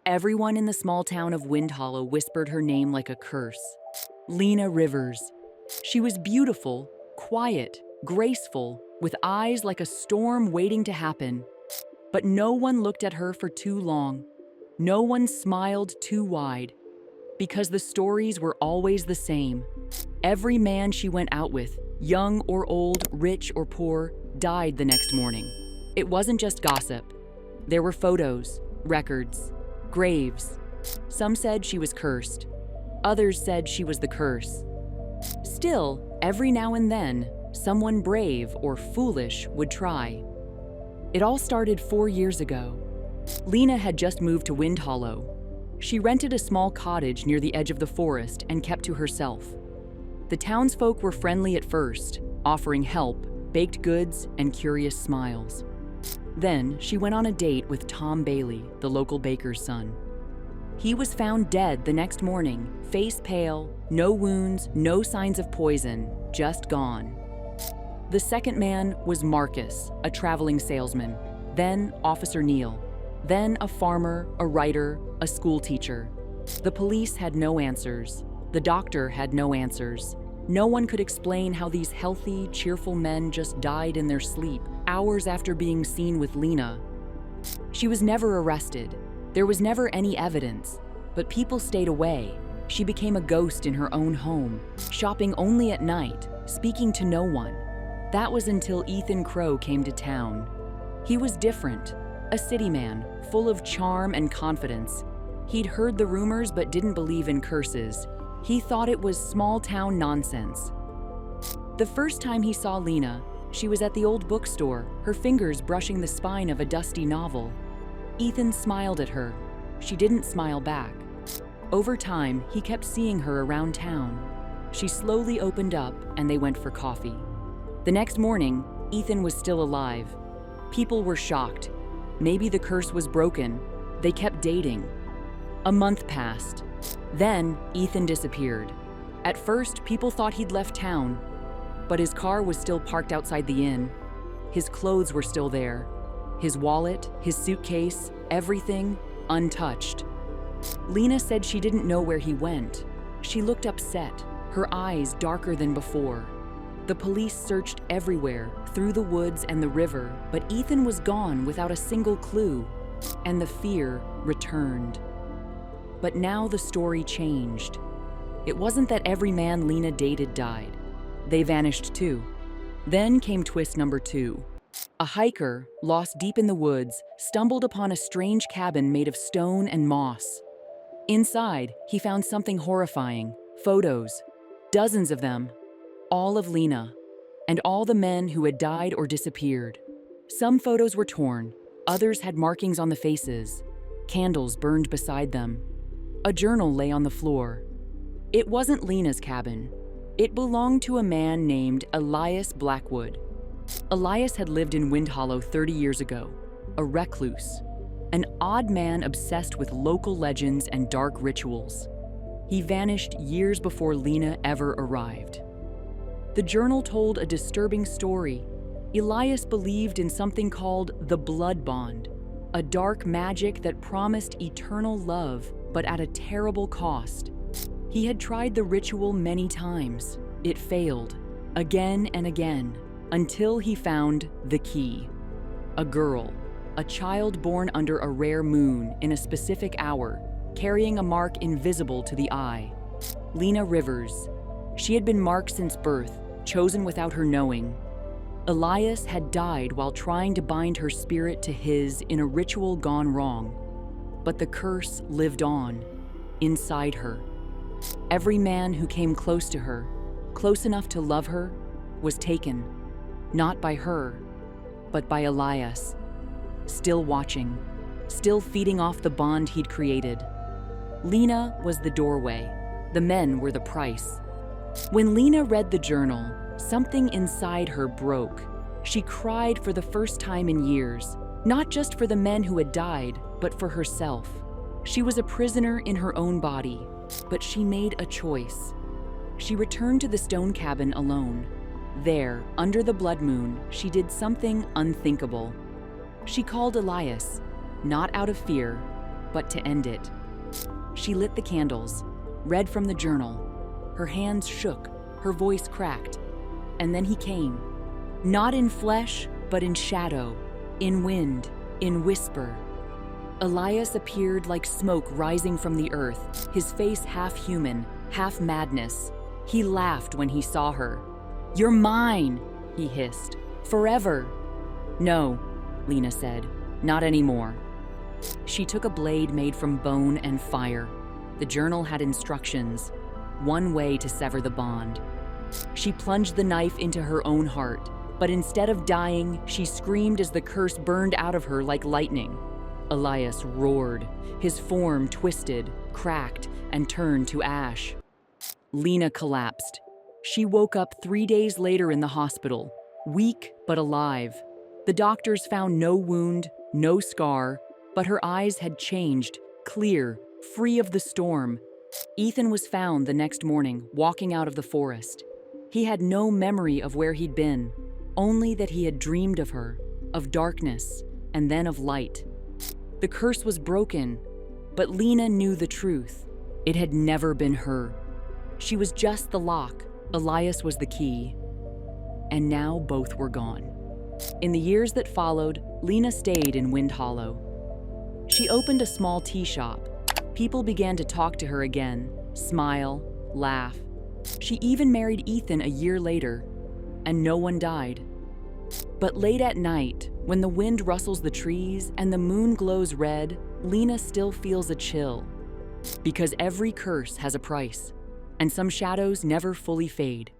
Everyone in the small town of Wind Hollow whispered her name like a curse. Lena Rivers. She was beautiful, quiet, graceful, with eyes like a storm waiting to happen. But no one looked at her for too long. No one smiled too wide. Because the stories were always the same. Every man she went out with, young or old, rich or poor, died the next morning. It wasn't just gossip. There were photos, records, graves. Some said she was cursed. Others said she was the curse. Still, every now and then, someone brave or foolish would try. It all started 4 years ago. Lena had just moved to Wind Hollow. She rented a small cottage near the edge of the forest and kept to herself. The townsfolk were friendly at first, offering help, baked goods, and curious smiles. Then she went on a date with Tom Bailey, the local baker's son. He was found dead the next morning, face pale, no wounds, no signs of poison, just gone. The second man was Marcus, a traveling salesman, then Officer Neal, then a farmer, a writer, a school teacher. The police had no answers. The doctor had no answers. No one could explain how these healthy, cheerful men just died in their sleep, hours after being seen with Lena. She was never arrested. There was never any evidence, but people stayed away. She became a ghost in her own home, shopping only at night, speaking to no one. That was until Ethan Crow came to town. He was different, a city man, full of charm and confidence. He'd heard the rumors but didn't believe in curses. He thought it was small-town nonsense. The first time he saw Lena, she was at the old bookstore, her fingers brushing the spine of a dusty novel. Ethan smiled at her. She didn't smile back. Over time, he kept seeing her around town. She slowly opened up, and they went for coffee. The next morning, Ethan was still alive. People were shocked. Maybe the curse was broken. They kept dating. A month passed. Then, Ethan disappeared. At first, people thought he'd left town, but his car was still parked outside the inn. His clothes were still there. His wallet, his suitcase, everything untouched. Lena said she didn't know where he went. She looked upset, her eyes darker than before. The police searched everywhere, through the woods and the river, but Ethan was gone without a single clue, and the fear returned. But now the story changed. It wasn't that every man Lena dated died. They vanished too. Then came twist number 2. A hiker, lost deep in the woods, stumbled upon a strange cabin made of stone and moss. Inside, he found something horrifying. Photos. Dozens of them. All of Lena. And all the men who had died or disappeared. Some photos were torn. Others had markings on the faces. Candles burned beside them. A journal lay on the floor. It wasn't Lena's cabin. It belonged to a man named Elias Blackwood. Elias had lived in Wind Hollow 30 years ago, a recluse, an odd man obsessed with local legends and dark rituals. He vanished years before Lena ever arrived. The journal told a disturbing story. Elias believed in something called the blood bond, a dark magic that promised eternal love, but at a terrible cost. He had tried the ritual many times. It failed, again and again, until he found the key. A girl, a child born under a rare moon in a specific hour, carrying a mark invisible to the eye. Lena Rivers. She had been marked since birth, chosen without her knowing. Elias had died while trying to bind her spirit to his in a ritual gone wrong. But the curse lived on, inside her. Every man who came close to her, close enough to love her, was taken. Not by her, but by Elias. Still watching, still feeding off the bond he'd created. Lena was the doorway. The men were the price. When Lena read the journal, something inside her broke. She cried for the first time in years, not just for the men who had died, but for herself. She was a prisoner in her own body, but she made a choice. She returned to the stone cabin alone. There, under the blood moon, she did something unthinkable. She called Elias, not out of fear, but to end it. She lit the candles, read from the journal. Her hands shook, her voice cracked. And then he came. Not in flesh, but in shadow, in wind, in whisper. Elias appeared like smoke rising from the earth, his face half human, half madness. He laughed when he saw her. "You're mine," he hissed. "Forever." "No," Lena said, "not anymore." She took a blade made from bone and fire. The journal had instructions, one way to sever the bond. She plunged the knife into her own heart, but instead of dying, she screamed as the curse burned out of her like lightning. Elias roared, his form twisted, cracked, and turned to ash. Lena collapsed. She woke up 3 days later in the hospital, weak but alive. The doctors found no wound, no scar, but her eyes had changed, clear, free of the storm. Ethan was found the next morning, walking out of the forest. He had no memory of where he'd been, only that he had dreamed of her, of darkness, and then of light. The curse was broken, but Lena knew the truth. It had never been her. She was just the lock, Elias was the key. And now both were gone. In the years that followed, Lena stayed in Wind Hollow. She opened a small tea shop. People began to talk to her again, smile, laugh. She even married Ethan a year later, and no one died. But late at night, when the wind rustles the trees and the moon glows red, Lena still feels a chill. Because every curse has a price, and some shadows never fully fade.